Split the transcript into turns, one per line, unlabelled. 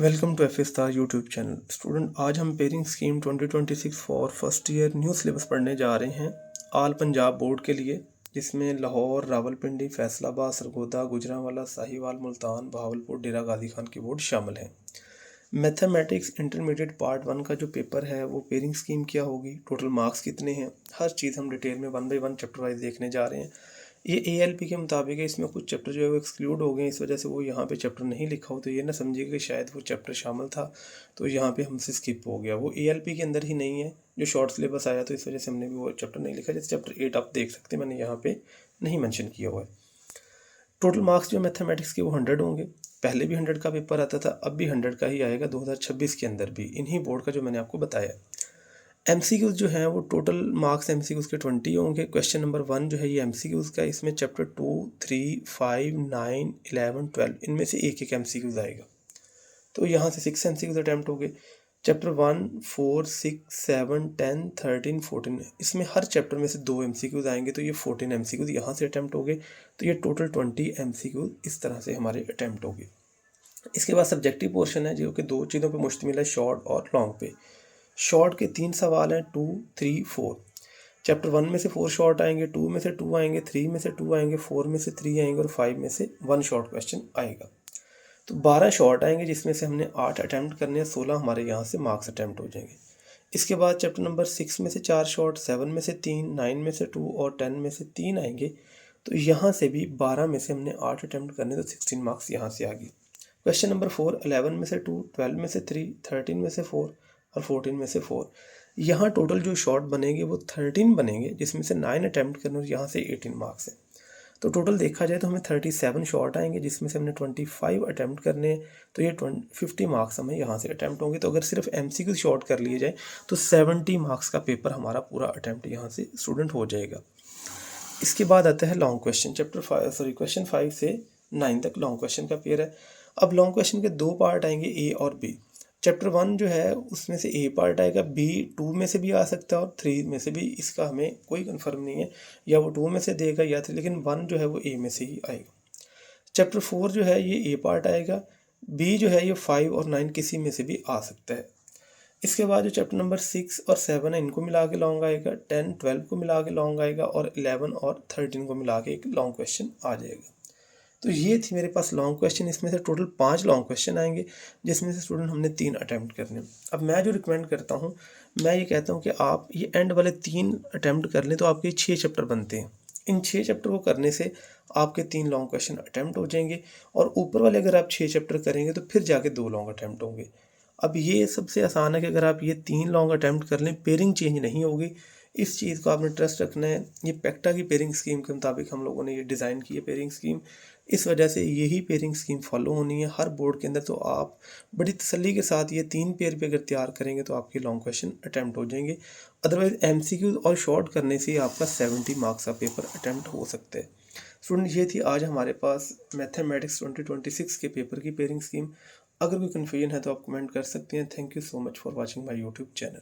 Welcome to F star YouTube channel. Student, आज हम pairing scheme 2026 for first year new syllabus पढ़ने जा रहे हैं ऑल पंजाब बोर्ड के लिए, जिसमें लाहौर, रावलपिंडी, फैसलाबाद, सरगोदा, गुजरांवाला, साहिवाल, मुल्तान, बहावलपुर, डेरा गाजी खान की बोर्ड शामिल हैं। मैथमेटिक्स इंटरमीडिएट पार्ट 1 का जो पेपर है वो पेयरिंग स्कीम क्या होगी, टोटल मार्क्स कितने हैं, हर चीज़ हम डिटेल में 1 बाय 1 चैप्टर वाइज देखने जा रहे हैं। ये ALP के मुताबिक है, इसमें कुछ चैप्टर जो है वो एक्सक्लूड हो गए, इस वजह से वो यहाँ पे चैप्टर नहीं लिखा हो, तो ये ना समझिएगा कि शायद वो चैप्टर शामिल था तो यहाँ पे हमसे स्किप हो गया। वो ALP के अंदर ही नहीं है, जो शॉर्ट सिलेबस आया, तो इस वजह से हमने भी वो चैप्टर नहीं लिखा। जैसे चैप्टर 8 आप देख सकते हैं, मैंने यहाँ पे नहीं मैंशन किया हुआ है। टोटल मार्क्स जो मैथमेटिक्स के वो 100 होंगे। पहले भी 100 का पेपर आता था, अब भी 100 का ही आएगा 2026 के अंदर भी, इन्हीं बोर्ड का जो मैंने आपको बताया। MCQs जो हैं वो टोटल मार्क्स MCQs के 20 होंगे। क्वेश्चन नंबर 1 जो है ये MCQs का, इसमें चैप्टर 2, 3, 5, 9, 11, 12 इनमें से एक एक MCQs आएगा, तो यहाँ से 6 MCQs अटैम्प्ट हो गए। चैप्टर 1, 4, 6, 7, 10, 13, 14 इसमें हर चैप्टर में से 2 MCQs आएंगे, तो ये 14 MCQs यहाँ से अटैम्प्ट हो गए, तो ये टोटल 20 MCQs इस तरह से हमारे अटैम्प्ट हो गए। इसके बाद सब्जेक्टिव पोर्शन है जो कि 2 चीज़ों पर मुश्तमिल है, शॉर्ट और लॉन्ग पे। शॉर्ट के 3 सवाल हैं, 2, 3, 4। चैप्टर 1 में से 4 शॉर्ट आएंगे, 2 में से 2 आएंगे, 3 में से 2 आएंगे, 4 में से 3 आएंगे और 5 में से 1 शॉर्ट क्वेश्चन आएगा। तो 12 शॉर्ट आएंगे, जिसमें से हमने 8 अटैम्प्ट करने हैं, 16 हमारे यहाँ से मार्क्स अटैम्प्ट हो जाएंगे। इसके बाद चैप्टर नंबर 6 में से 4 शॉर्ट, 7 में से 3, 9 में से 2 और 10 में से 3 आएंगे, तो यहाँ से भी 12 में से हमने 8 अटैम्प्ट करने, तो 16 मार्क्स यहाँ से आ गए। क्वेश्चन नंबर 4, 11 में से 2, 12 में से 3, 13 में से 4 और 14 में से 4। यहाँ टोटल जो शॉर्ट बनेंगे वो 13 बनेंगे, जिसमें से 9 अटैम्प्ट करने और यहाँ से 18 मार्क्स हैं। तो टोटल देखा जाए तो हमें 37 शॉर्ट आएंगे, जिसमें से हमने 25 अटैम्प्ट करने हैं, तो ये 50 मार्क्स हमें यहाँ से अटैम्प्ट होंगे। तो अगर सिर्फ MCQ शॉर्ट कर लिए जाए तो 70 मार्क्स का पेपर हमारा पूरा अटैम्प्ट यहाँ से स्टूडेंट हो जाएगा। इसके बाद आता है लॉन्ग क्वेश्चन। क्वेश्चन 5 से 9 तक लॉन्ग क्वेश्चन का पेयर है। अब लॉन्ग क्वेश्चन के 2 पार्ट आएंगे, A और B। चैप्टर 1 जो है उसमें से A पार्ट आएगा, B 2 में से भी आ सकता है और 3 में से भी, इसका हमें कोई कंफर्म नहीं है, या वो 2 में से देगा या 3, लेकिन 1 जो है वो A में से ही आएगा। चैप्टर 4 जो है ये A पार्ट आएगा, B जो है ये 5 और 9 किसी में से भी आ सकता है। इसके बाद जो चैप्टर नंबर 6 और 7 है, इनको मिला के लॉन्ग आएगा, 10, 12 को मिला के लॉन्ग आएगा और 11 और 13 को मिला के एक लॉन्ग क्वेश्चन आ जाएगा। तो ये थी मेरे पास लॉन्ग क्वेश्चन। इसमें से टोटल 5 लॉन्ग क्वेश्चन आएंगे, जिसमें से स्टूडेंट हमने 3 अटैम्प्ट करने। अब मैं जो रिकमेंड करता हूँ, मैं ये कहता हूँ कि आप ये एंड वाले 3 अटैम्प्ट कर लें, तो आपके 6 चैप्टर बनते हैं। इन 6 चैप्टर को करने से आपके 3 लॉन्ग क्वेश्चन अटैम्प्ट हो जाएंगे, और ऊपर वाले अगर आप 6 चैप्टर करेंगे तो फिर जाके 2 लॉन्ग अटैम्प्ट होंगे। अब ये सबसे आसान है कि अगर आप ये 3 लॉन्ग अटैम्प्ट कर लें, पेयरिंग चेंज नहीं होगी। इस चीज़ को आपने ट्रस्ट रखना है। ये पेक्टा की पेयरिंग स्कीम के मुताबिक हम लोगों ने ये डिज़ाइन की है पेयरिंग स्कीम, इस वजह से यही पेयरिंग स्कीम फॉलो होनी है हर बोर्ड के अंदर। तो आप बड़ी तसल्ली के साथ ये 3 पेयर पे अगर तैयार करेंगे तो आपके लॉन्ग क्वेश्चन अटैम्प्ट हो जाएंगे। अदरवाइज MCQ और शॉर्ट करने से आपका 70 मार्क्स का पेपर अटैम्प्ट हो सकता है। स्टूडेंट, ये थी आज हमारे पास मैथमेटिक्स 2026 के पेपर की पेयरिंग स्कीम। अगर कोई कन्फ्यूजन है तो आप कमेंट कर सकते हैं। Thank you so much for watching my YouTube channel.